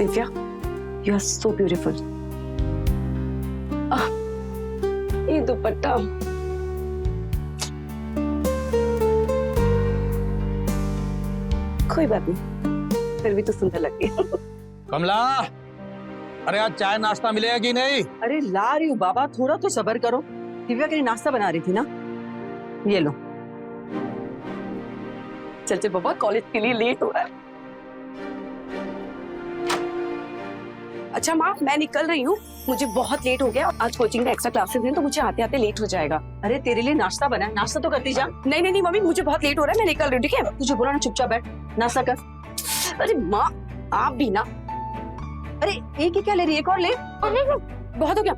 Divya, you are so beautiful. ये दुपट्टा कोई बात नहीं, फिर भी तो सुंदर लगती है। कमला, अरे आज चाय नाश्ता मिलेगा कि नहीं? अरे ला रही हूँ बाबा, थोड़ा तो सब्र करो। दिव्या के लिए नाश्ता बना रही थी ना, ये लो। चल चल बाबा, कॉलेज के लिए लेट हो रहा है। अच्छा माँ, मैं निकल रही हूँ, मुझे बहुत लेट हो गया। आज कोचिंग में एक्स्ट्रा क्लासेस हैं तो मुझे आते आते लेट हो जाएगा। अरे तेरे लिए नाश्ता बना है, नाश्ता तो करती जा। नहीं नहीं नहीं मम्मी, मुझे बहुत लेट हो रहा है, मैं निकल रही हूँ, ठीक है? तुझे बोला ना चुपचाप बैठ, नाश्ता कर। अरे माँ, आप भी ना। अरे एक ही क्या ले रही है, एक और ले। बहुत हो गया।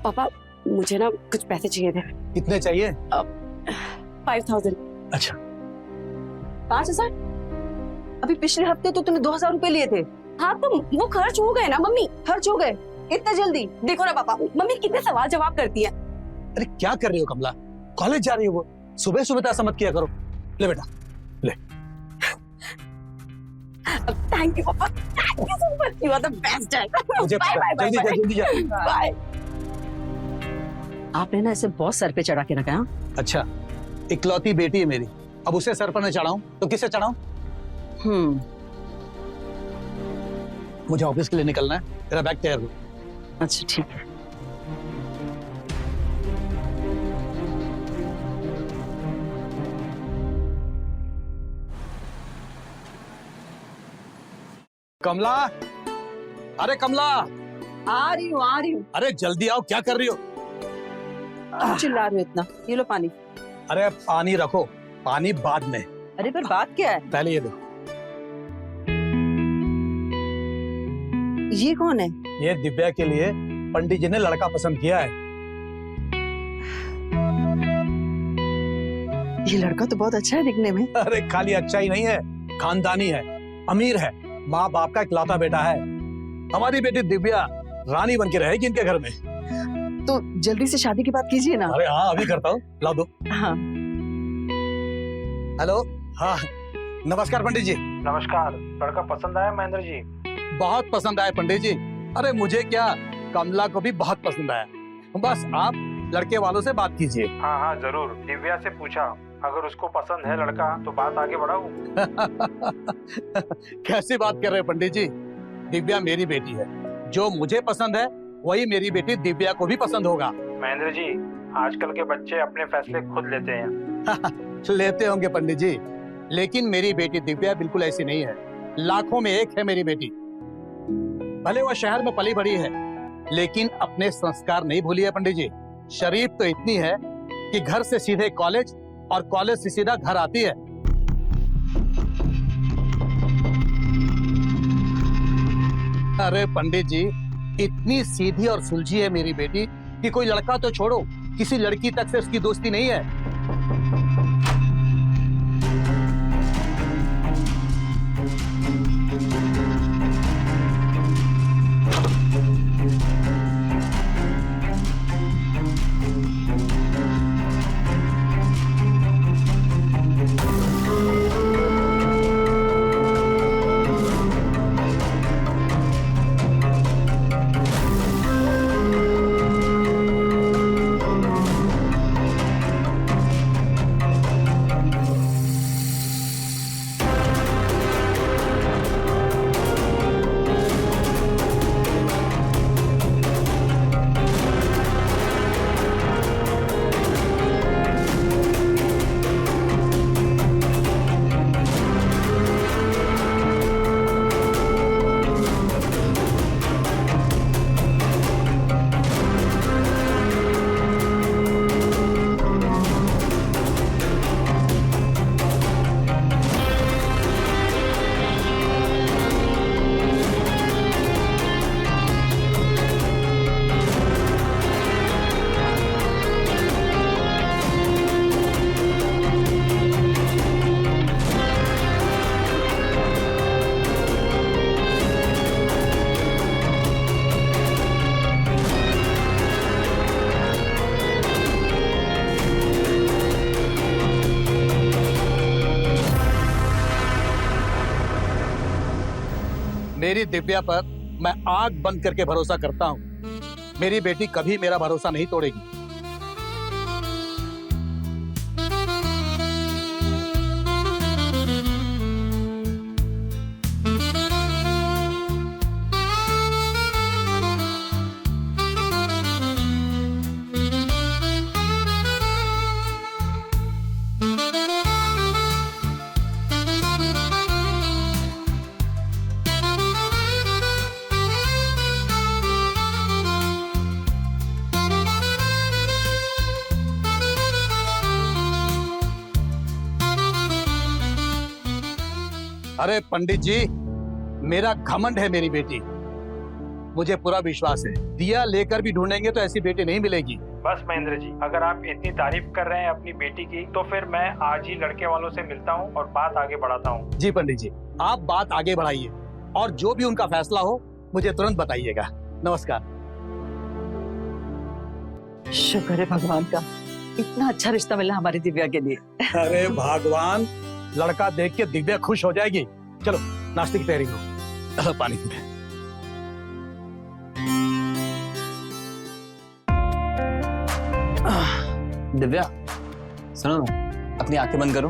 पापा, मुझे ना कुछ पैसे चाहिए थे। कितने चाहिए? 5000। अच्छा, 5000? अभी पिछले हफ्ते तो तूने 2000 रुपए लिए थे। हाँ तो वो खर्च हो गए ना मम्मी। खर्च हो गए इतना जल्दी? देखो ना पापा, मम्मी कितने सवाल जवाब करती है। अरे क्या कर रही हो कमला? कॉलेज जा रही हो वो, सुबह सुबह तो ऐसा मत किया करो। ले बेटा, ले। Thank you papa, thank you so much, you are the best dad. मुझे जल्दी जा, जल्दी जा। बाय। आपने ना इसे बहुत सर पे चढ़ा के रखा है। अच्छा, इकलौती बेटी है मेरी, अब उसे सर पर न चढ़ाऊं तो किसे चढ़ाऊं? मुझे ऑफिस के लिए निकलना है, तेरा बैग तैयार हो। अच्छा ठीक है। कमला, अरे कमला, आ रही हूँ, आ रही हूँ। अरे जल्दी आओ, क्या कर रही हो? क्यों चिल्ला रही हो इतना? ये लो पानी। अरे पानी रखो, पानी बाद में। अरे पर बात क्या है? पहले ये दो। ये कौन है? ये दिव्या के लिए पंडित जी ने लड़का पसंद किया है। ये लड़का तो बहुत अच्छा है दिखने में। अरे खाली अच्छा ही नहीं है, खानदानी है, अमीर है, माँ बाप का इकलौता बेटा है। हमारी बेटी दिव्या रानी बन के रहेगी इनके घर में। तो जल्दी से शादी की बात कीजिए ना। अरे हाँ, अभी करता हूँ, ला दो। हाँ। हेलो, हाँ नमस्कार पंडित जी। नमस्कार, लड़का पसंद आया महेंद्र जी? बहुत पसंद आया पंडित जी। अरे मुझे क्या, कमला को भी बहुत पसंद आया। बस आप लड़के वालों से बात कीजिए। हाँ हाँ जरूर, दिव्या से पूछा, अगर उसको पसंद है लड़का तो बात आगे बढ़ाऊं। कैसी बात कर रहे हैं पंडित जी? दिव्या मेरी बेटी है, जो मुझे पसंद है वही मेरी बेटी दिव्या को भी पसंद होगा। महेंद्र जी, आजकल के बच्चे अपने फैसले खुद लेते हैं। लेते होंगे पंडित जी, लेकिन मेरी बेटी दिव्या बिल्कुल ऐसी नहीं है। लाखों में एक है मेरी बेटी। भले वह शहर में पली बड़ी है, लेकिन अपने संस्कार नहीं भूली है पंडित जी। शरीफ तो इतनी है कि घर से सीधे कॉलेज और कॉलेज से सीधा घर आती है। अरे पंडित जी, इतनी सीधी और सुलझी है मेरी बेटी कि कोई लड़का तो छोड़ो, किसी लड़की तक से उसकी दोस्ती नहीं है। मेरी दिव्या पर मैं आंख बंद करके भरोसा करता हूँ। मेरी बेटी कभी मेरा भरोसा नहीं तोड़ेगी। अरे पंडित जी, मेरा घमंड है मेरी बेटी। मुझे पूरा विश्वास है, दिया लेकर भी ढूंढेंगे तो ऐसी बेटी नहीं मिलेगी। बस महेंद्र जी, अगर आप इतनी तारीफ कर रहे हैं अपनी बेटी की, तो फिर मैं आज ही लड़के वालों से मिलता हूँ और बात आगे बढ़ाता हूँ। जी पंडित जी, आप बात आगे बढ़ाइए और जो भी उनका फैसला हो मुझे तुरंत बताइएगा। नमस्कार। शुक्र है भगवान का, इतना अच्छा रिश्ता मिला हमारी दिव्या के लिए। अरे भगवान, लड़का देख के दिव्या खुश हो जाएगी। चलो नाश्ते की तैयारी करो, पानी पी ले। दिव्या सुनो ना, अपनी आंखें बंद करो।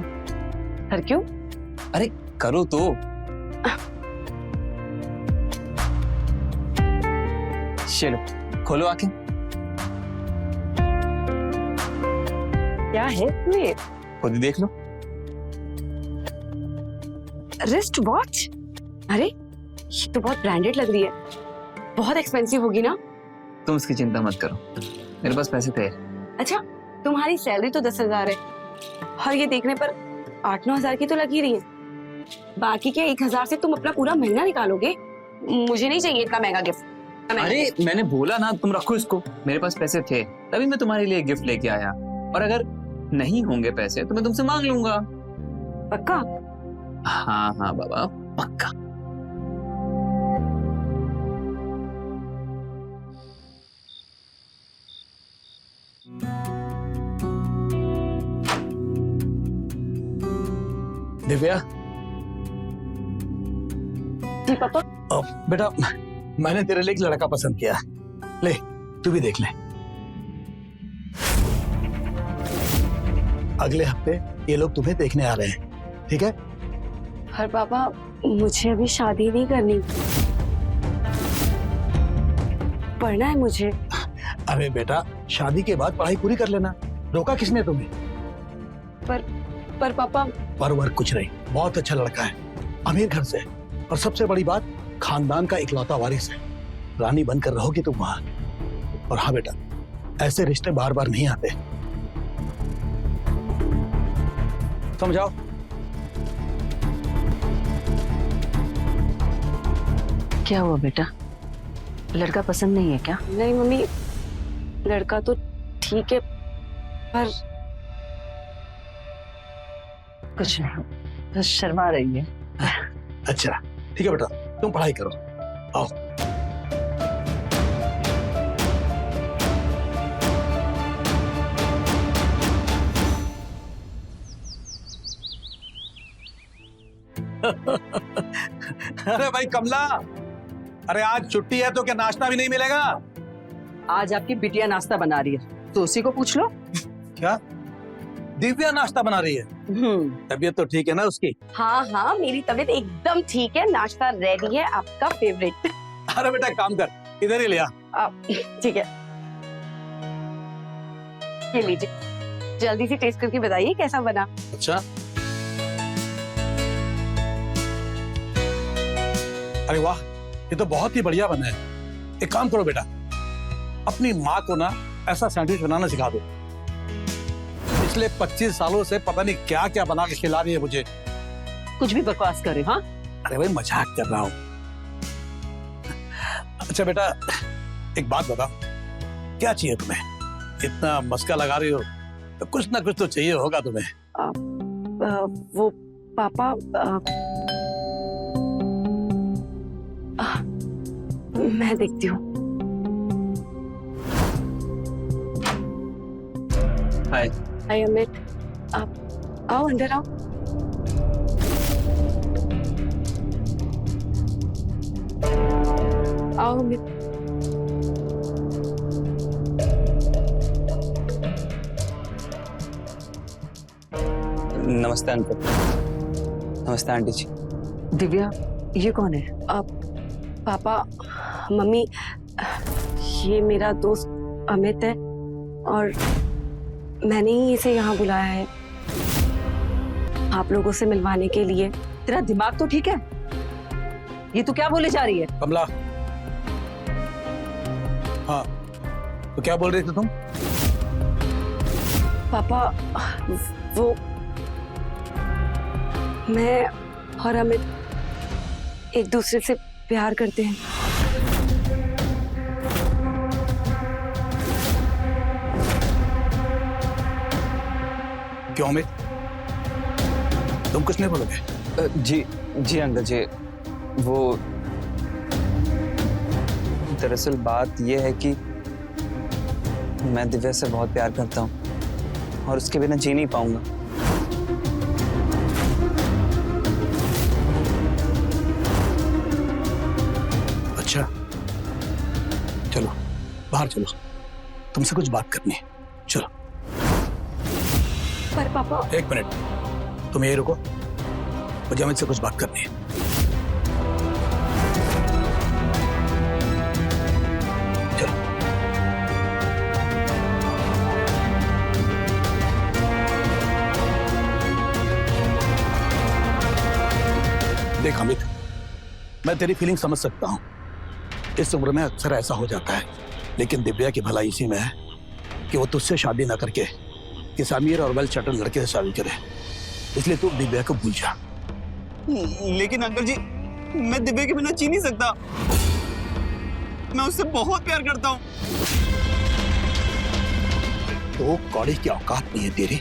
पर क्यों? अरे करो तो। चलो खोलो आंखें। क्या है ये? खुद ही देख लो। Wrist watch? अरे ये तो बहुत ब्रांडेड लग रही है, बहुत एक्सपेंसिव होगी ना? तुम इसकी चिंता मत करो, मेरे पास पैसे थे। अच्छा, तुम्हारी सैलरी तो 10,000 है और ये देखने पर 8-9 हजार की तो लग ही रही है। बाकी के 1,000 से तुम अपना पूरा महीना निकालोगे? मुझे नहीं चाहिए इतना महंगा गिफ्ट। अरे मैंने बोला ना तुम रखो इसको, मेरे पास पैसे थे तभी मैं तुम्हारे लिए गिफ्ट लेके आया, और अगर नहीं होंगे पैसे तो मैं तुमसे मांग लूंगा। पक्का? हाँ हाँ बाबा पक्का। दिव्या। जी पापा। बेटा, मैंने तेरे लिए एक लड़का पसंद किया, ले तू भी देख ले। अगले हफ्ते ये लोग तुम्हें देखने आ रहे हैं, ठीक है? पर पापा, मुझे अभी शादी नहीं करनी, पढ़ना है मुझे। अरे बेटा, शादी के बाद पढ़ाई पूरी कर लेना, रोका किसने तुम्हें? पर पापा। पर वर्क कुछ नहीं, बहुत अच्छा लड़का है, अमीर घर से है, और सबसे बड़ी बात खानदान का इकलौता वारिस है। रानी बनकर रहोगी तुम वहां। और हाँ बेटा, ऐसे रिश्ते बार बार नहीं आते, समझाओ। क्या हुआ बेटा, लड़का पसंद नहीं है क्या? नहीं मम्मी, लड़का तो ठीक है, पर कुछ नहीं, बस शर्मा रही है। अच्छा ठीक है बेटा, तुम पढ़ाई करो, आओ। अरे भाई कमला, अरे आज छुट्टी है तो क्या नाश्ता भी नहीं मिलेगा? आज आपकी बिटिया नाश्ता बना रही है तो उसी को पूछ लो। क्या दिव्या नाश्ता बना रही है? तबीयत तो ठीक है ना उसकी? हाँ हाँ, मेरी तबीयत एकदम ठीक है, नाश्ता रेडी है, आपका फेवरेट। अरे बेटा काम कर, इधर ही ले आ। ठीक है, ये लीजिए, जल्दी से टेस्ट करके बताइए कैसा बना। अच्छा, अरे वाह, ये तो बहुत ही बढ़िया बना है। एक काम करो बेटा, अपनी माँ को ना ऐसा सैंडविच बनाना सिखा दो। पिछले 25 सालों से पता नहीं क्या क्या बना के खिला रही है मुझे। कुछ भी बकवास करे। हाँ, अरे भाई मजाक कर रहा हूँ। अच्छा बेटा, एक बात बताओ, क्या चाहिए तुम्हें? इतना मस्का लगा रही हो तो कुछ ना कुछ तो चाहिए होगा तुम्हें। वो पापा, मैं देखती हूँ। हाय। हाय अमित, आप आओ, अंदर आओ। आओ मम्मी। नमस्ते अंकल। नमस्ते आंटी जी। दिव्या, ये कौन है? पापा, मम्मी, ये मेरा दोस्त अमित है और मैंने ही इसे यहाँ बुलाया है आप लोगों से मिलवाने के लिए। तेरा दिमाग तो ठीक है? ये तू क्या बोले जा रही है? कमला, हाँ तो क्या बोल रही थी तुम? पापा, वो मैं और अमित एक दूसरे से प्यार करते हैं। क्यों अमित, तुम कुछ नहीं बोलोगे? जी जी अंकल जी, वो दरअसल बात ये है कि मैं दिव्या से बहुत प्यार करता हूँ और उसके बिना जी नहीं पाऊंगा। अच्छा, चलो बाहर चलो, तुमसे कुछ बात करनी है। चलो। पर पापा, एक मिनट, तुम यही रुको, मुझे अमित से कुछ बात करनी है। चलो। देख अमित, मैं तेरी फीलिंग समझ सकता हूँ। इस उम्र में अक्सर ऐसा हो जाता है, लेकिन दिव्या की भलाई इसी में है कि वो तुझसे शादी ना करके किस अमीर और वेल सेटल लड़के से शादी करे। इसलिए तू दिव्या को भूल जा। लेकिन अंकल जी, मैं दिव्या के बिना जी नहीं सकता। मैं उससे बहुत प्यार करता हूँ। तो कौड़ी की औकात नहीं है तेरी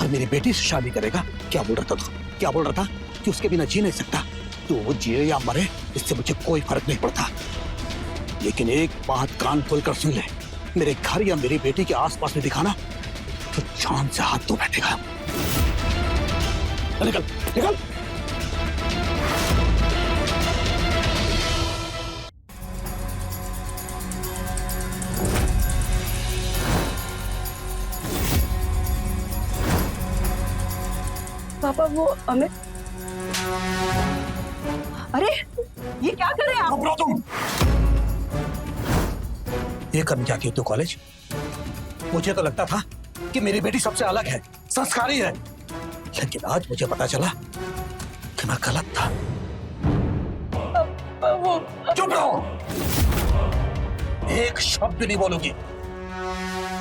और मेरी बेटी से शादी करेगा? क्या बोल रहा था तू? क्या बोल रहा था कि उसके बिना जी नहीं सकता? तो वो जिए या मरे, इससे मुझे कोई फर्क नहीं पड़ता। लेकिन एक बात कान खोलकर सुन ले, मेरे घर या मेरी बेटी के आसपास में दिखाना तो जान से हाथ धो बैठेगा। निकल निकल। पापा वो अमित। अरे ये क्या कर रहे हैं आप? घबराओ तुम। ये करने जाती हो तू कॉलेज? मुझे तो लगता था कि मेरी बेटी सबसे अलग है, संस्कारी है, लेकिन आज मुझे पता चला कि मैं गलत था। चुप रहो, एक शब्द नहीं बोलूंगी।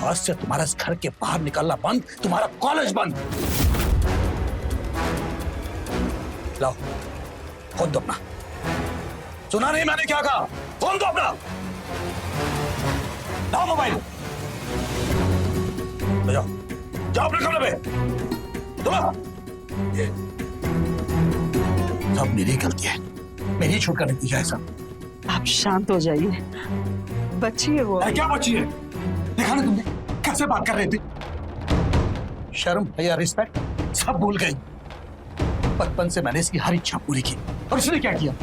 आज से तुम्हारा इस घर के बाहर निकलना बंद, तुम्हारा कॉलेज बंद। लाओ फोन दो अपना। सुना नहीं मैंने क्या कहा? फोन दो अपना। लाओ मोबाइल। जाओ जाओ अपने कमरे पे। दो। ये सब मेरी गलती है, मेरी छूट का नतीजा है सब। आप शांत हो जाइए, बच्ची है वो। क्या बच्ची है? देखा ना तुमने कैसे बात कर रहे थे? शर्म या रिस्पेक्ट सब भूल गई। बचपन से मैंने इसकी हर इच्छा पूरी की और इसने क्या किया?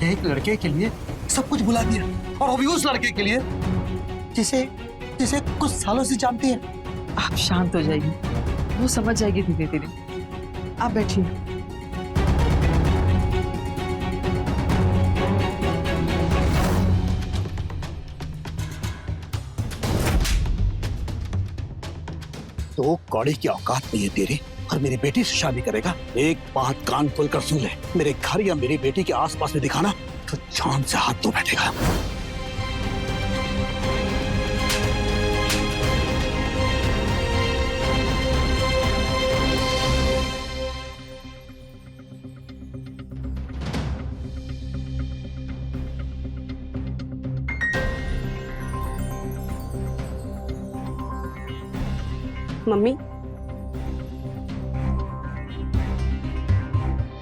एक लड़के के लिए सब कुछ भुला दिया, और वो भी उस लड़के के लिए जिसे जिसे कुछ सालों से जानती है। आप शांत हो जाइए, वो समझ जाएगी धीरे धीरे। आप बैठिए। तो कौड़ी की औकात नहीं है तेरी और मेरी बेटी से शादी करेगा? एक बात कान खोलकर सुन ले, मेरे घर या मेरी बेटी के आसपास में दिखाना तो जान से हाथ धो बैठेगा। मम्मी,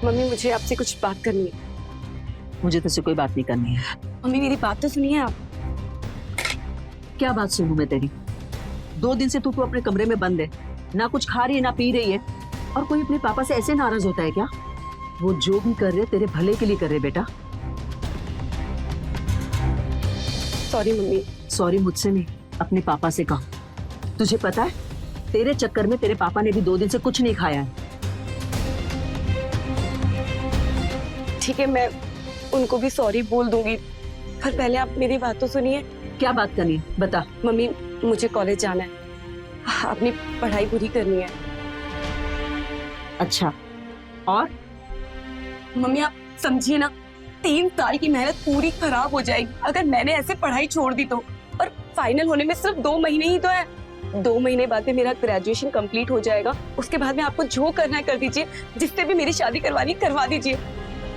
मम्मी मुझे आपसे कुछ बात करनी है। मुझे तुझसे कोई बात नहीं करनी है। मम्मी मेरी बात तो सुनिए आप। क्या बात सुनूं मैं तेरी? 2 दिन से तू अपने कमरे में बंद है, ना कुछ खा रही है ना पी रही है, और कोई अपने पापा से ऐसे नाराज होता है क्या? वो जो भी कर रहे तेरे भले के लिए कर रहे बेटा। Sorry mummy. सॉरी मुझसे नहीं, अपने पापा से कहो। तुझे पता है, तेरे चक्कर में तेरे पापा ने भी 2 दिन से कुछ नहीं खाया है। ठीक है, मैं उनको भी सॉरी बोल दूंगी, पर पहले आप मेरी बात तो सुनिए। क्या बात करनी है, बता। मम्मी, मुझे कॉलेज जाना है, अपनी पढ़ाई पूरी करनी है। अच्छा, और? मम्मी आप समझिए ना, 3 साल की मेहनत पूरी खराब हो जाएगी अगर मैंने ऐसे पढ़ाई छोड़ दी तो। और फाइनल होने में सिर्फ 2 महीने ही तो है। 2 महीने बाद में मेरा ग्रेजुएशन कंप्लीट हो जाएगा। उसके बाद में आपको जो करना है कर दीजिए, जिससे भी मेरी शादी करवानी है करवा दीजिए,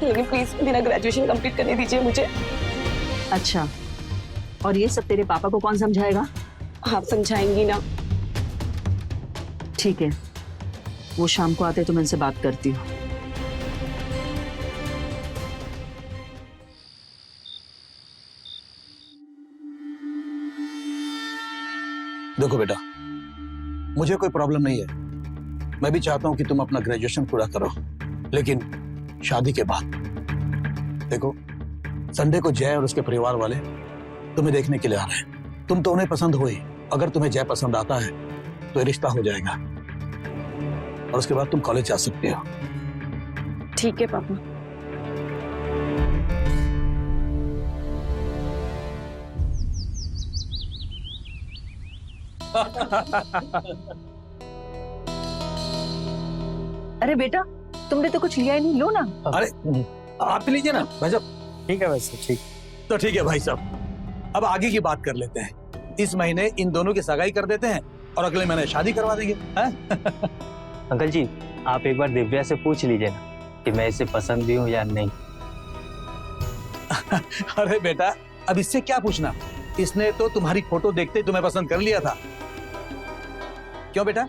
लेकिन प्लीज मेरा ग्रेजुएशन कंप्लीट करने दीजिए मुझे। अच्छा, और ये सब तेरे पापा को कौन समझाएगा? आप समझाएंगी ना? ठीक है, वो शाम को आते तो मैं उनसे बात करती हूँ। देखो बेटा, मुझे कोई प्रॉब्लम नहीं है, मैं भी चाहता हूं कि तुम अपना ग्रेजुएशन पूरा करो, लेकिन शादी के बाद। देखो, संडे को जय और उसके परिवार वाले तुम्हें देखने के लिए आ रहे हैं। तुम तो उन्हें पसंद हो ही, अगर तुम्हें जय पसंद आता है तो ये रिश्ता हो जाएगा और उसके बाद तुम कॉलेज जा सकते हो। ठीक है पापा। अरे बेटा, तुमने तो कुछ लिया ही नहीं, लो ना। अरे आप लीजिए ना भाई साहब। ठीक है वैसे, ठीक। तो ठीक है भाई साहब, अब आगे की बात कर लेते हैं। इस महीने इन दोनों की सगाई कर देते हैं और अगले महीने शादी करवा देंगे, हैं? अंकल जी, आप एक बार दिव्या से पूछ लीजिए ना कि मैं इसे पसंद भी हूँ या नहीं। अरे बेटा, अब इससे क्या पूछना, इसने तो तुम्हारी फोटो देखते ही तुम्हें पसंद कर लिया था। क्यों बेटा,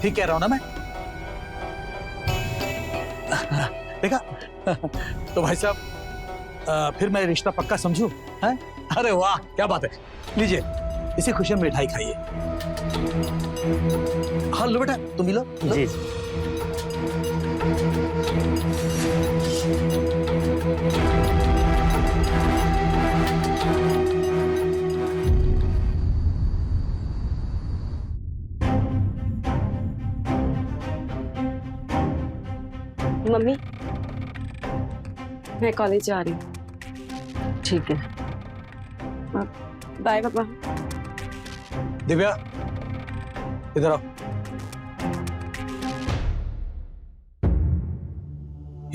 ठीक कह रहा हूं ना मैं? देखा? तो भाई साहब, फिर मैं रिश्ता पक्का समझूं, हैं? अरे वाह, क्या बात है। लीजिए, इसी खुशी में मिठाई खाइए। हाँ लो बेटा, तुम भी लो। जी। मम्मी, मैं कॉलेज जा रही हूँ। ठीक है, बाय पापा। दिव्या, इधर आओ।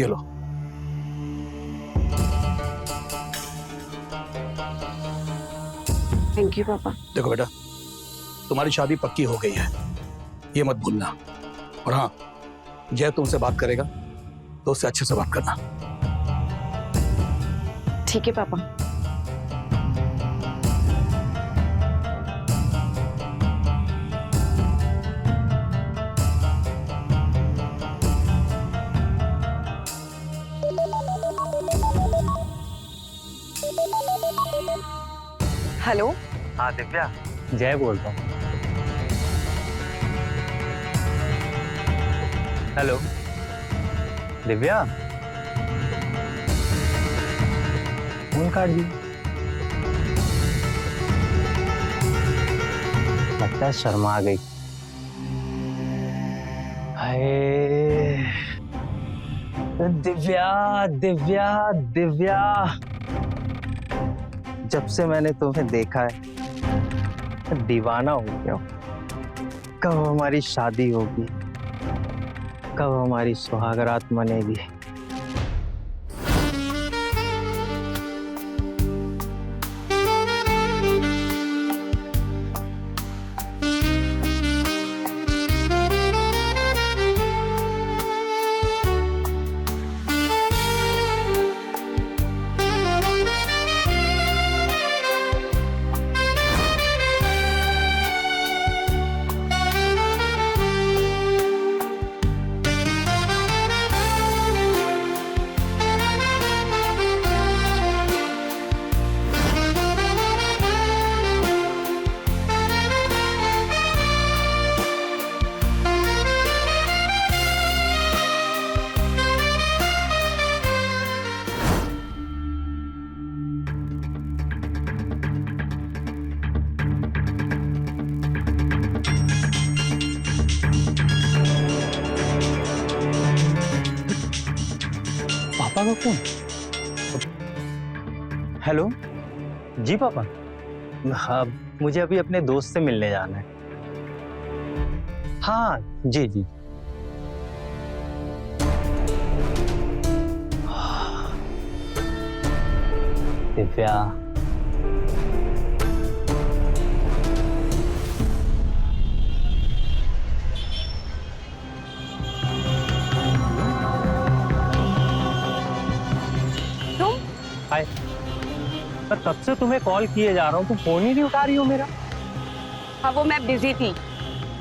ये लो। थैंक यू पापा। देखो बेटा, तुम्हारी शादी पक्की हो गई है, ये मत भूलना। और हाँ, जय तुमसे बात करेगा तो उससे अच्छे से बात करना। ठीक है पापा। हेलो। हाँ दिव्या, जय बोल रहा हूँ। हेलो दिव्या, फोन काट दी। लगता है शर्मा गई। हाय दिव्या, दिव्या, दिव्या, जब से मैंने तुम्हें देखा है दीवाना हो गया हूं। कब हमारी शादी होगी, कब हमारी सुहागरात मनेगी। पापा का फोन। हेलो जी पापा। हाँ, मुझे अभी अपने दोस्त से मिलने जाना है। हाँ जी जी। दिव्या, तुम हाय। पर तब से तुम्हें कॉल किए जा रहा हूँ, तुम फोन ही नहीं उठा रही हो मेरा। हाँ वो मैं बिजी थी।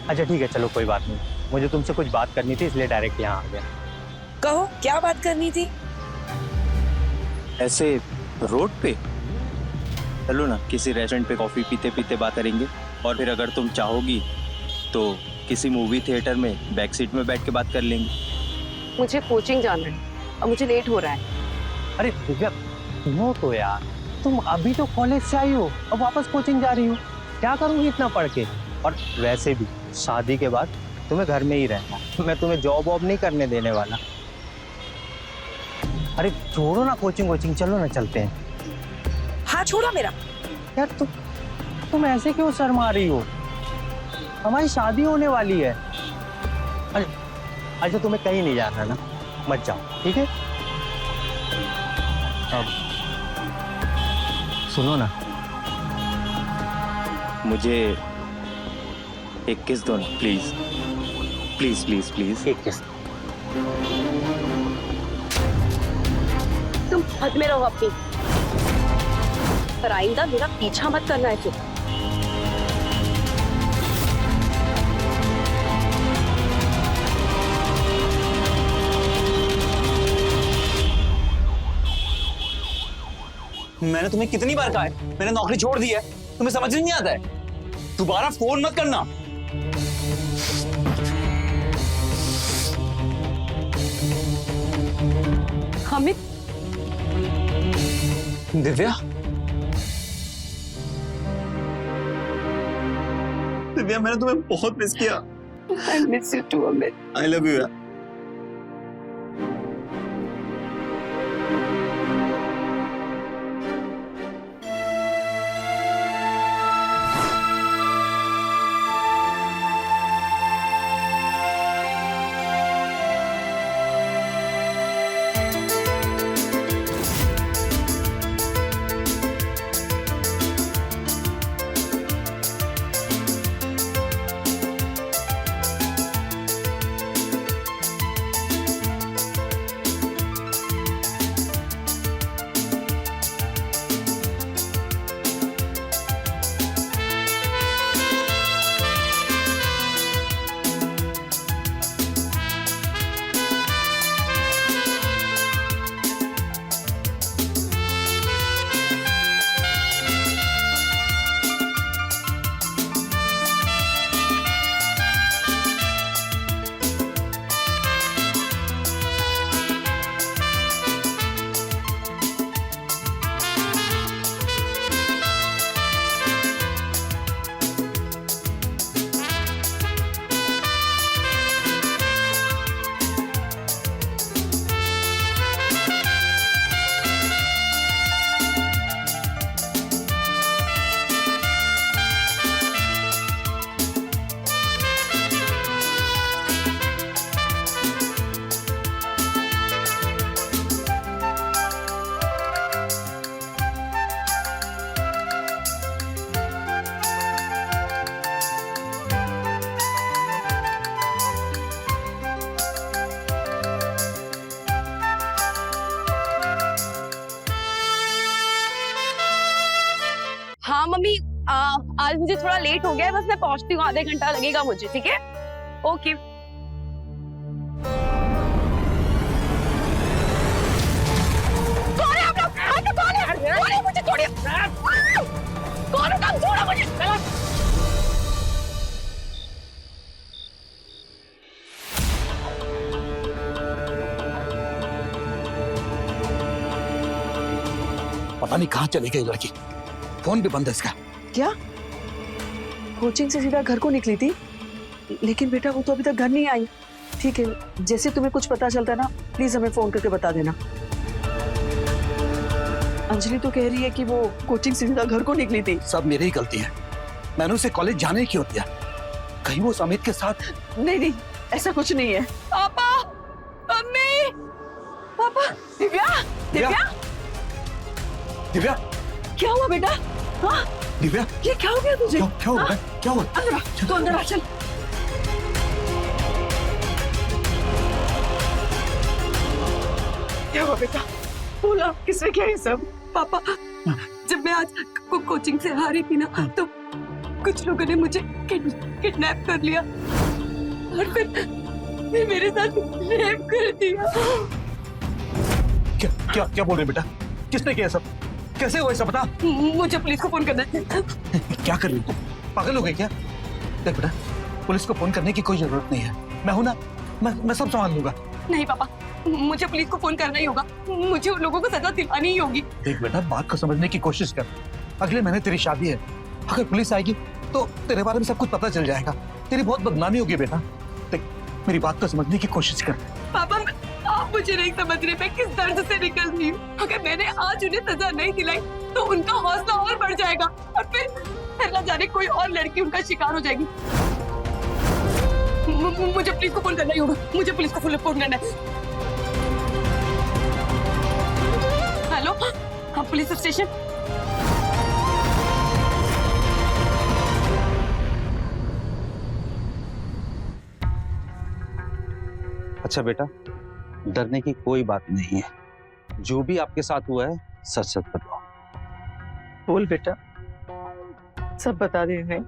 अच्छा ठीक है, चलो कोई बात नहीं। मुझे तुमसे कुछ बात करनी थी, इसलिए डायरेक्ट यहाँ आ गया। कहो क्या बात करनी थी? ऐसे रोड पे चलो ना, किसी रेस्टोरेंट पे कॉफी पीते पीते बात करेंगे, और फिर अगर तुम चाहोगी तो किसी मूवी थिएटर में बैक सीट में बैठ के बात कर लेंगे। मुझे कोचिंग जाना है और मुझे लेट हो रहा है। अरे दिव्या सुनो तो यार, तुम अभी तो कॉलेज से आई हो, अब वापस कोचिंग जा रही हो, क्या करूंगी इतना पढ़ के? और वैसे भी शादी के बाद तुम्हें घर में ही रहना, मैं तुम्हें जॉब वॉब नहीं करने देने वाला। अरे छोड़ो ना कोचिंग, चलो ना चलते हैं। हाँ छोड़ो मेरा। यार तुम ऐसे क्यों शर्मा रही हो? हमारी शादी होने वाली है। अच्छा तुम्हें कहीं नहीं जाना ना, मत जाओ, ठीक है? अब सुनो ना, मुझे एक किस दो ना, प्लीज प्लीज प्लीज प्लीज, एक किस। तुम हद में रहो अपनी, पर आइंदा मेरा पीछा मत करना है तुम। मैंने तुम्हें कितनी बार कहा है, मैंने नौकरी छोड़ दी है, तुम्हें समझ नहीं आता है? दोबारा फोन मत करना। अमित। दिव्या, दिव्या मैंने तुम्हें बहुत मिस किया। I miss you too, Amit. I love you. हाँ मम्मी, आज मुझे थोड़ा लेट हो गया है, बस मैं पहुंचती हूँ, आधे घंटा लगेगा मुझे, ठीक है? ओके। कौन है आप लोग? कौन है? मुझे छोड़िए। कौन है? तुम छोड़ो मुझे। पता नहीं कहाँ चली गई लड़की, फोन भी बंद है इसका। क्या कोचिंग से सीधा घर को निकली थी? लेकिन बेटा वो तो अभी तक घर नहीं आई। ठीक है, जैसे तुम्हें कुछ पता चलता है ना, प्लीज हमें फोन करके बता देना। अंजलि तो कह रही है कि वो कोचिंग से सीधा घर को निकली थी। सब मेरी ही गलती है, मैंने उसे कॉलेज जाने क्यों दिया? कहीं वो अमित के साथ। नहीं नहीं, ऐसा कुछ नहीं है। पापा, मम्मी, पापा, दिव्या, दिव्या, दिव्या, क्या हुआ बेटा? हाँ, दिव्या, ये क्या हो गया तुझे? क्या हुआ? क्या हुआ? अंदर आ, तू अंदर आ, चल। क्या हुआ बेटा? बोला, किसने किया ये सब? पापा, जब मैं आज कोचिंग से आ रही थी ना, तो कुछ लोगों ने मुझे किडनैप कर लिया और फिर मेरे साथ रेप कर दिया। क्या क्या क्या बोल रहे बेटा? किसने किया सब? कैसे हुआ सब बता? मुझे पुलिस को फोन करना है। क्या कर रही हो तुम? पागल हो गई क्या? देख बेटा, पुलिस को फोन करने की कोई जरूरत नहीं है, मैं हूं ना, मैं सब संभाल लूंगा। नहीं पापा, मुझे पुलिस को फोन करना ही होगा, मुझे उन लोगों को सजा दिलानी ही होगी। देख बेटा, बात को समझने की कोशिश कर। अगले महीने तेरी शादी है, अगर पुलिस आएगी तो तेरे बारे में सब कुछ पता चल जाएगा, तेरी बहुत बदनामी होगी बेटा। देख, मेरी बात को समझने की कोशिश कर। पापा, आप मुझे नहीं समझ रहे, मैं किस दर्द से निकल रही हूँ। अगर मैंने आज उन्हें सजा नहीं दिलाई तो उनका हौसला और बढ़ जाएगा और फिर न जाने कोई और लड़की उनका शिकार हो जाएगी। मुझे पुलिस को फोन करना ही होगा, मुझे पुलिस को फोन करना है। हेलो, हाँ पुलिस स्टेशन। अच्छा बेटा, डरने की कोई बात नहीं है, जो भी आपके साथ हुआ है सच सच बताओ। बोल बेटा, सब बता दे इन्हें।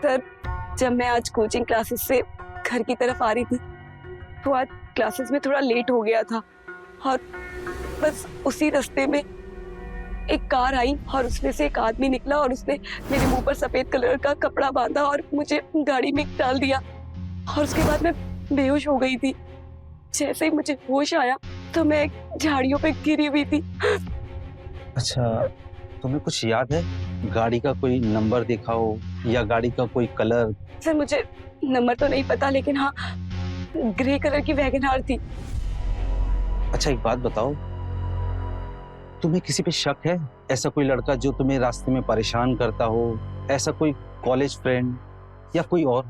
सर, जब मैं आज कोचिंग क्लासेस से घर की तरफ आ रही थी तो आज क्लासेस में थोड़ा लेट हो गया था और बस उसी रास्ते में एक कार आई और उसमें से एक आदमी निकला और उसने मेरे मुंह पर सफेद कलर का कपड़ा बांधा और मुझे गाड़ी में डाल दिया और उसके बाद मैं बेहोश हो गई थी। जैसे ही मुझे होश आया तो मैं झाड़ियों पे गिरी हुई थी। अच्छा, तुम्हें कुछ याद है? गाड़ी का कोई नंबर देखा हो या गाड़ी का कोई कलर? सर, मुझे नंबर तो नहीं पता, लेकिन हाँ ग्रे कलर की वैगनआर थी। अच्छा, एक बात बताओ, तुम्हें किसी पे शक है? ऐसा कोई लड़का जो तुम्हें रास्ते में परेशान करता हो, ऐसा कोई कॉलेज फ्रेंड या कोई और?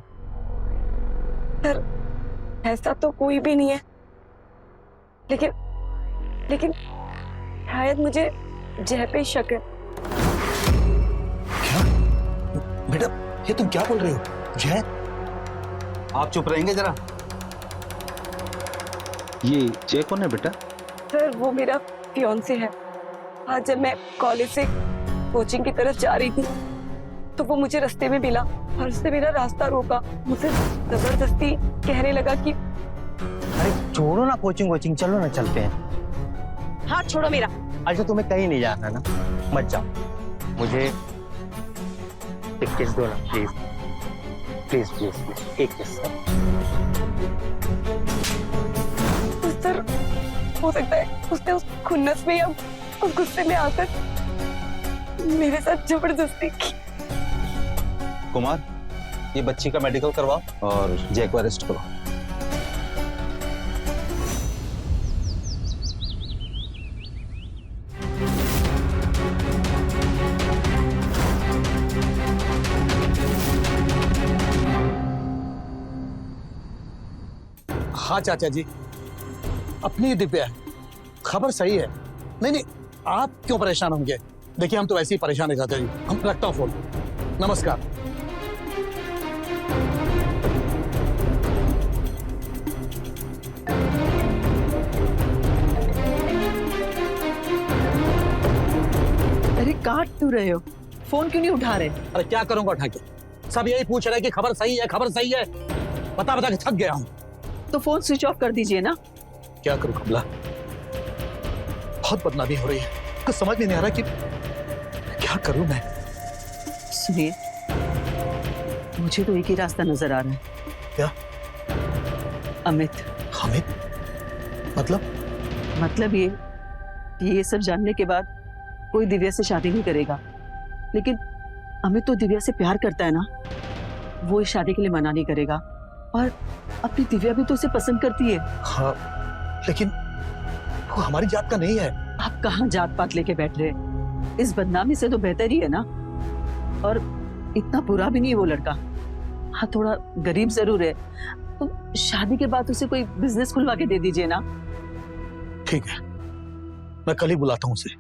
सर, ऐसा तो कोई भी नहीं है, लेकिन शायद मुझे जय पे शक है। क्या बेटा, ये तुम क्या बोल रहे हो? जय, आप चुप रहेंगे जरा? ये जय कौन है बेटा? सर, वो मेरा फियांसे है। आज जब मैं कॉलेज से कोचिंग की तरफ जा रही थी तो वो मुझे रास्ते में मिला और उसने मेरा रास्ता रोका, मुझसे जबरदस्ती कहने लगा कि अरे छोड़ो ना कोचिंग, चलो ना चलते हैं। हाथ छोड़ो मेरा। अच्छा, तुम्हें कहीं नहीं जाना ना, मत जाओ। मुझे एक किस दो ना प्लीज, प्लीज प्लीज प्लीज, एक किस। सर, हो सकता है उसने उस खुन्नस में या उस गुस्से में आकर मेरे साथ जबरदस्ती की। कुमार, ये बच्ची का मेडिकल करवाओ और जय को अरेस्ट करो। हाँ चाचा जी, अपनी दिव्या है, खबर सही है। नहीं, आप क्यों परेशान होंगे? देखिए, हम तो वैसे ही परेशान है चाचा जी। हम रखता हूँ फोन। नमस्कार। अरे काट क्यों रहे हो? फोन क्यों नहीं उठा रहे? अरे क्या करूंगा उठा के? सब यही पूछ रहे हैं कि खबर सही है, खबर सही है। बता बता के थक गया हूँ। तो फोन स्विच ऑफ कर दीजिए ना। क्या करूं कमला, बहुत बदनामी हो रही है, कुछ समझ में नहीं आ रहा कि क्या करूं मैं। सुनिए, मुझे तो एक ही रास्ता नजर आ रहा है। क्या? अमित। अमित? मतलब ये सब जानने के बाद कोई दिव्या से शादी नहीं करेगा, लेकिन अमित तो दिव्या से प्यार करता है ना, वो इस शादी के लिए मना नहीं करेगा। और अपनी दिव्या भी तो उसे पसंद करती है। हाँ, लेकिन वो हमारी जात का नहीं है। आप कहाँ जात पात लेके बैठ रहे हैं? इस बदनामी से तो बेहतर ही है ना। और इतना बुरा भी नहीं है वो लड़का। हाँ, थोड़ा गरीब जरूर है, तो शादी के बाद उसे कोई बिजनेस खुलवा के दे दीजिए ना। ठीक है, मैं कल ही बुलाता हूँ उसे।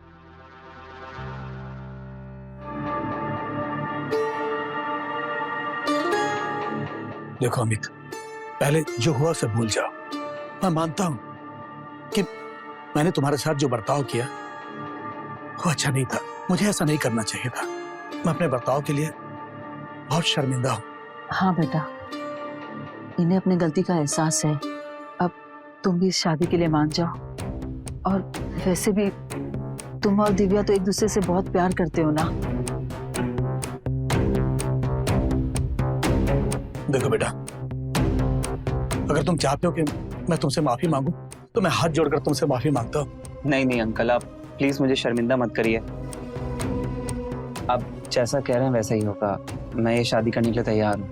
देखो अमित, पहले जो हुआ उसे भूल जाओ। मैं मानता हूं कि मैंने तुम्हारे साथ जो बर्ताव किया वो अच्छा नहीं था, मुझे ऐसा नहीं करना चाहिए था। मैं अपने बर्ताव के लिए बहुत शर्मिंदा हूं। हाँ बेटा, इन्हें अपनी गलती का एहसास है। अब तुम भी इस शादी के लिए मान जाओ। और वैसे भी तुम और दिव्या तो एक दूसरे से बहुत प्यार करते हो ना। देखो बेटा, अगर तुम चाहते हो कि मैं तुमसे माफी मांगू तो मैं हाथ जोड़कर तुमसे माफी मांगता हूँ। नहीं नहीं अंकल, आप प्लीज मुझे शर्मिंदा मत करिए। आप जैसा कह रहे हैं वैसा ही होगा। मैं ये शादी करने के लिए तैयार हूँ।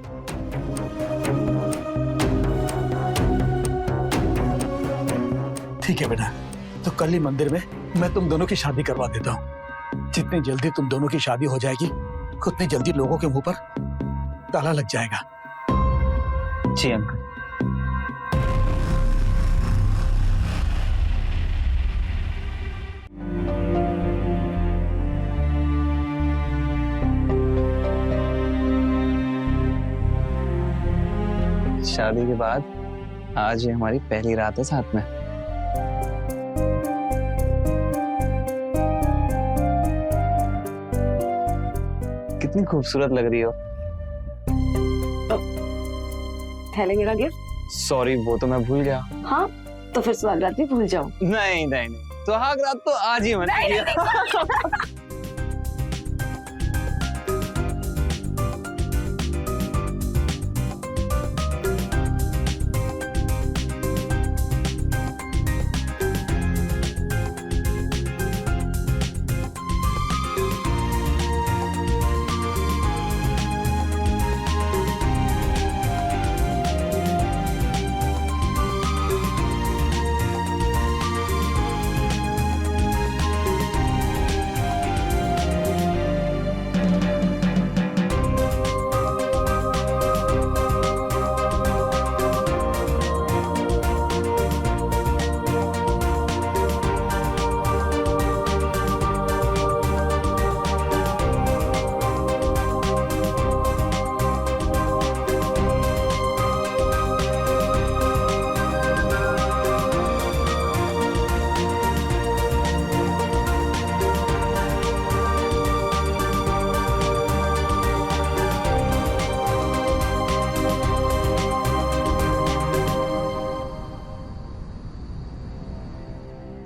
ठीक है बेटा, तो कल ही मंदिर में मैं तुम दोनों की शादी करवा देता हूँ। जितनी जल्दी तुम दोनों की शादी हो जाएगी उतनी जल्दी लोगों के मुंह पर ताला लग जाएगा। जी अंकल। शादी के बाद आज ये हमारी पहली रात है साथ में। कितनी खूबसूरत लग रही हो। थैले मेरा गिफ्ट। सॉरी, वो तो मैं भूल गया। हाँ, तो फिर सुहागरात भी भूल जाओ। नहीं नहीं नहीं, सुहागरात तो आज ही मनाएंगे।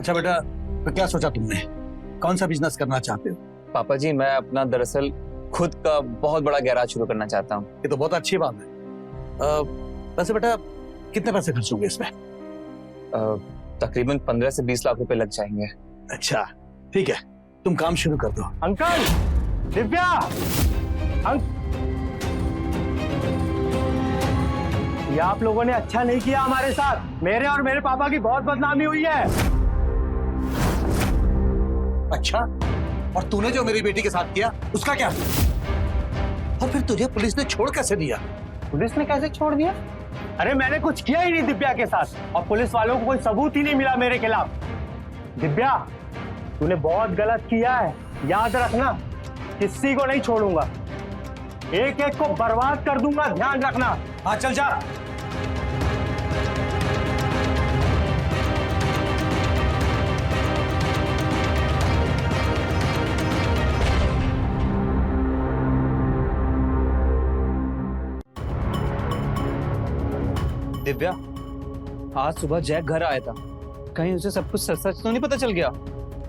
अच्छा बेटा, तो क्या सोचा तुमने? कौन सा बिजनेस करना चाहते हो? पापा जी, मैं अपना दरअसल खुद का बहुत बड़ा गैराज शुरू करना चाहता हूँ। ये तो बहुत अच्छी बात है। वैसे बेटा, कितने पैसे खर्च होंगे इसमें? तकरीबन 15 से 20 लाख रुपए लग जाएंगे। अच्छा ठीक है, तुम काम शुरू कर दो। अंकल, दिव्या, ये आप लोगों ने अच्छा नहीं किया हमारे साथ। मेरे और मेरे पापा की बहुत बदनामी हुई है। अच्छा, और तूने जो मेरी बेटी के साथ किया उसका क्या? और फिर तुझे पुलिस ने छोड़ कैसे दिया? पुलिस ने कैसे छोड़ दिया? अरे मैंने कुछ किया ही नहीं दिव्या के साथ, और पुलिस वालों को कोई सबूत ही नहीं मिला मेरे खिलाफ। दिव्या, तूने बहुत गलत किया है, याद रखना। किसी को नहीं छोड़ूंगा, एक एक को बर्बाद कर दूंगा, ध्यान रखना। हाँ चल जा। दिव्या, आज सुबह जैक घर आया था, कहीं उसे सब कुछ सच सच तो नहीं पता चल गया?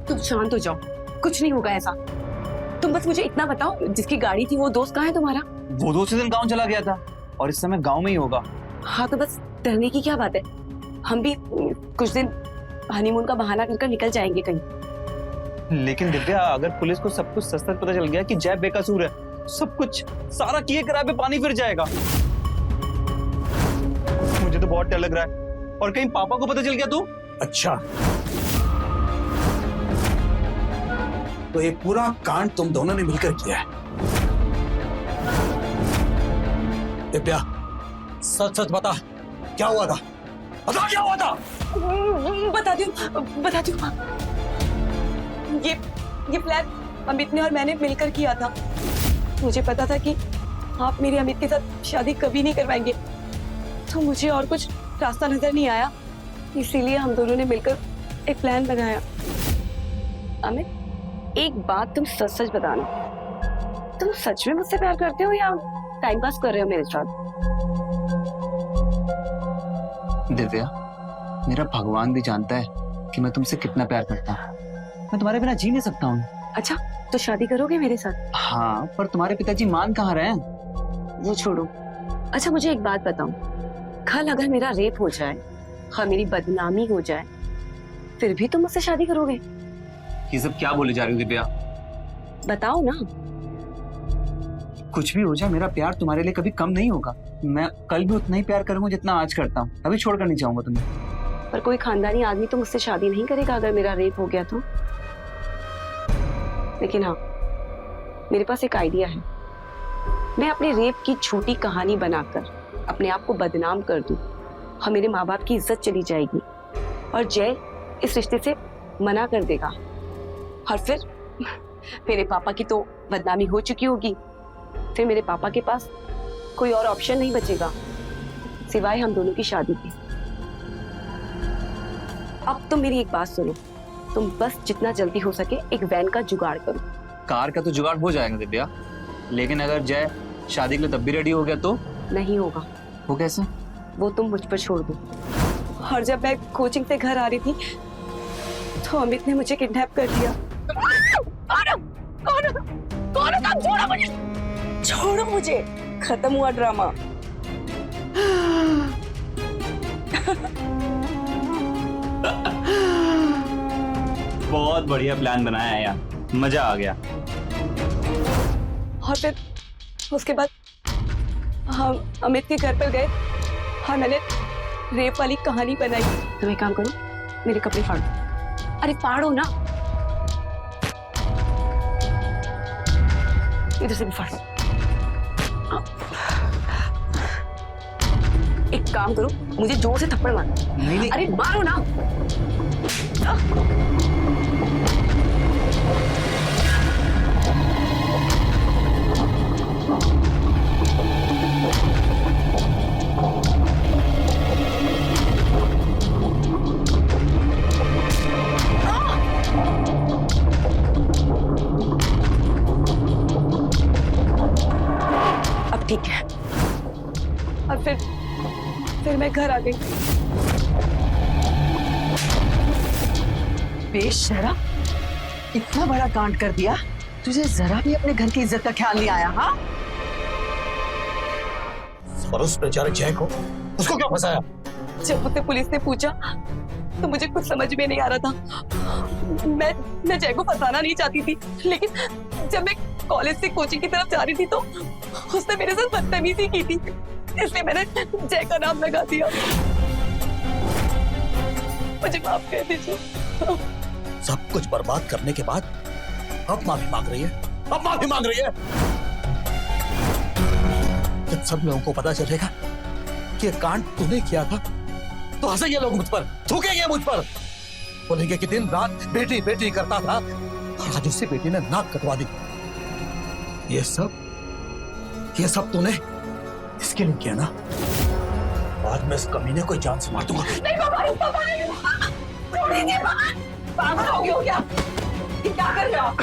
तुम शांत हो जाओ, कुछ नहीं होगा ऐसा। तुम बस मुझे इतना बताओ, जिसकी गाड़ी थी वो दोस्त कहाँ है तुम्हारा? वो दूसरे दिन गांव चला गया था और इस समय गांव में ही होगा। हाँ, तो बस डरने की क्या बात है। हम भी कुछ दिन हनीमून का बहाना कर निकल जाएंगे कहीं। लेकिन दिव्या, अगर पुलिस को सब कुछ सच सच पता चल गया कि जैक बेकसूर है, सब कुछ सारा किए कराए पे पानी फिर जाएगा। मुझे तो बहुत डर लग रहा है। और कहीं पापा को पता चल गया तो? अच्छा, तो ये पूरा कांड तुम दोनों ने मिलकर किया है। दिव्या, सच सच बता, क्या हुआ था? बता, क्या हुआ था? बता दूं। ये प्लान अमित ने और मैंने मिलकर किया था। मुझे पता था कि आप मेरे अमित के साथ शादी कभी नहीं करवाएंगे, तो मुझे और कुछ रास्ता नजर नहीं आया, इसीलिए हम दोनों ने मिलकर एक प्लान बनाया। अमित, एक बात तुम सच सच बताना, तुम सच में मुझसे प्यार करते हो या टाइम पास कर रहे हो मेरे साथ? दिव्या, मेरा भगवान भी जानता है कि मैं तुमसे कितना प्यार करता हूँ। मैं तुम्हारे बिना जी नहीं सकता हूँ। अच्छा, तो शादी करोगे मेरे साथ? हाँ, पर तुम्हारे पिताजी मान कहाँ रहे हैं? वो छोड़ो। अच्छा, मुझे एक बात बताओ, कल अगर मेरा रेप हो जाए और मेरी बदनामी हो जाए, फिर भी तुम मुझसे शादी करोगे? ये सब क्या बोले जा रही हो दिव्या? बताओ ना। कुछ भी हो जाए, मेरा प्यार तुम्हारे लिए कभी कम नहीं होगा। मैं कल भी उतना ही प्यार करूंगा जितना आज करता हूँ। कभी छोड़कर नहीं चाहूंगा तुम्हें। पर कोई खानदानी आदमी तो मुझसे शादी नहीं करेगा अगर मेरा रेप हो गया तो। लेकिन हाँ, मेरे पास एक आइडिया है। मैं अपने रेप की झूठी कहानी बनाकर अपने आप को बदनाम कर दूं और मेरे माँ बाप की इज्जत चली जाएगी और जय इस रिश्ते से मना कर देगा, और फिर मेरे पापा की तो बदनामी हो चुकी होगी। फिर मेरे पापा के पास कोई और ऑप्शन नहीं बचेगा सिवाय हम दोनों की शादी के। अब तुम मेरी एक बात सुनो, तुम बस जितना जल्दी हो सके एक वैन का जुगाड़ करो। कार का तो जुगाड़ हो जाएगा दिव्या, लेकिन अगर जय शादी के लिए तब भी रेडी हो गया तो? नहीं होगा। वो कैसे? वो तुम मुझ पर छोड़ दो। और जब मैं कोचिंग से घर आ रही थी तो अमित ने मुझे किडनैप कर लिया। कौन छोड़ो मुझे, छोड़ो मुझे, खत्म हुआ ड्रामा। बहुत बढ़िया प्लान बनाया है यार, मजा आ गया। और फिर उसके बाद हम अमित के घर पर गए और मैंने रेप वाली कहानी बनाई। तुम एक काम करो, मेरे कपड़े फाड़ो। अरे फाड़ो ना, इधर से भी फाड़ो। एक काम करो, मुझे जोर से थप्पड़ मारो। नहीं। अरे मारो ना। अब ठीक है। और फिर मैं घर आ गई। बेशरम, इतना बड़ा कांड कर दिया, तुझे जरा भी अपने घर की इज्जत का ख्याल नहीं आया? हाँ, और उस बेचारे जय को, उसको क्यों फंसाया? जब मुझसे पुलिस ने पूछा तो मुझे कुछ समझ में नहीं आ रहा था। मैं जय को फंसाना नहीं चाहती थी, लेकिन जब मैं कॉलेज से कोचिंग की तरफ जा रही थी तो उसने मेरे साथ बदतमीजी की थी, इसलिए मैंने जय का नाम लगा दिया। मुझे माफ कर दीजिए। सब कुछ बर्बाद करने के बाद अब माफी मांग रही है, अब माफी मांग रही है। जब सब लोगों को पता चलेगा कि ये कांड तूने किया था तो हंसेंगे लोग मुझ पर, थूकेंगे मुझ पर, बोलेंगे कि दिन रात बेटी बेटी करता था और आज उससे बेटी ने नाक कटवा दी। ये सब तूने इसके लिए किया ना? आज मैं इस कमीने को जान से मार दूंगा। नहीं पापा, छोड़ेंगे पापा। पागल हो गए हो क्या? ये क्या कर रहे हो आप?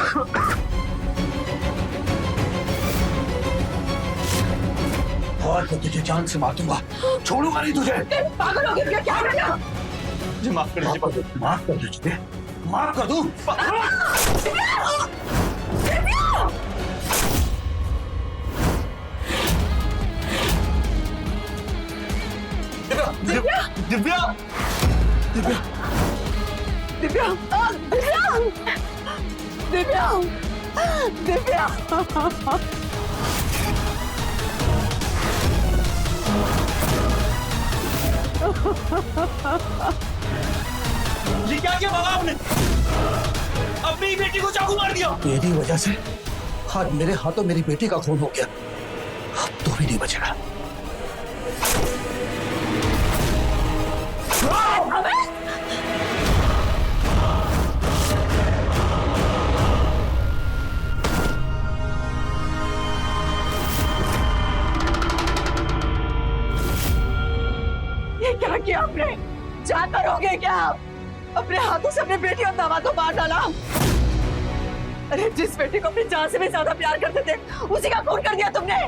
और मैं तुझे जान से मार दूंगा, छोड़ूंगा नहीं तुझे। पागल हो गए क्या? क्या कर रहे हो? मुझे माफ कर दीजिए। माफ कर दीजिए, माफ कर दूं। दिव्या, दिव्या, दिव्या, दिव्या, दिव्या, दिव्या, दिव्या। ये क्या किया बाबा आपने? अपनी बेटी को चाकू मार दिया। तेरी वजह से आज मेरे हाथों मेरी बेटी का खून हो गया। अब तो भी नहीं बचेगा। ये क्या किया आपने? जानवर हो गए क्या आप? अपने हाथों से अपने बेटी और दामाद को मार डाला। अरे जिस बेटी को अपनी जान से भी ज्यादा प्यार करते थे उसी का खून कर दिया तुमने।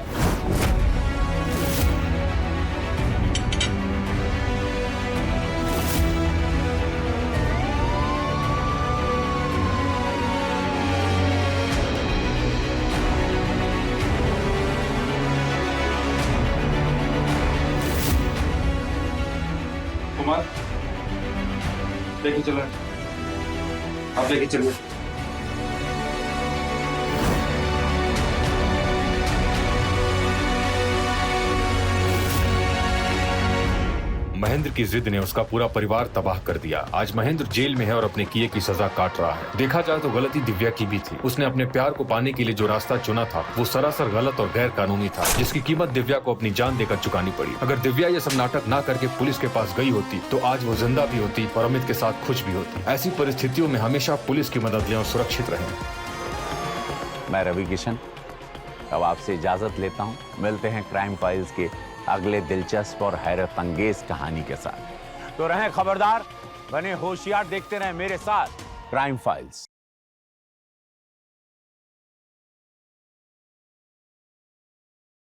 कुमार लेके चलो, आप लेके चलिए। महेंद्र की जिद ने उसका पूरा परिवार तबाह कर दिया। आज महेंद्र जेल में है और अपने किए की सजा काट रहा है। देखा जाए तो गलती दिव्या की भी थी। उसने अपने प्यार को पाने के लिए जो रास्ता चुना था वो सरासर गलत और गैर कानूनी था, जिसकी कीमत दिव्या को अपनी जान देकर चुकानी पड़ी। अगर दिव्या ये सब नाटक ना करके पुलिस के पास गई होती तो आज वो जिंदा भी होती और अमित के साथ खुश भी होती। ऐसी परिस्थितियों में हमेशा पुलिस की मदद लें और सुरक्षित रहें। मैं रवि किशन अब आपसे इजाजत लेता हूँ। मिलते हैं क्राइम फाइल्स के अगले दिलचस्प और हैरत अंगेज कहानी के साथ। तो रहें खबरदार, बने होशियार, देखते रहें मेरे साथ क्राइम फाइल्स।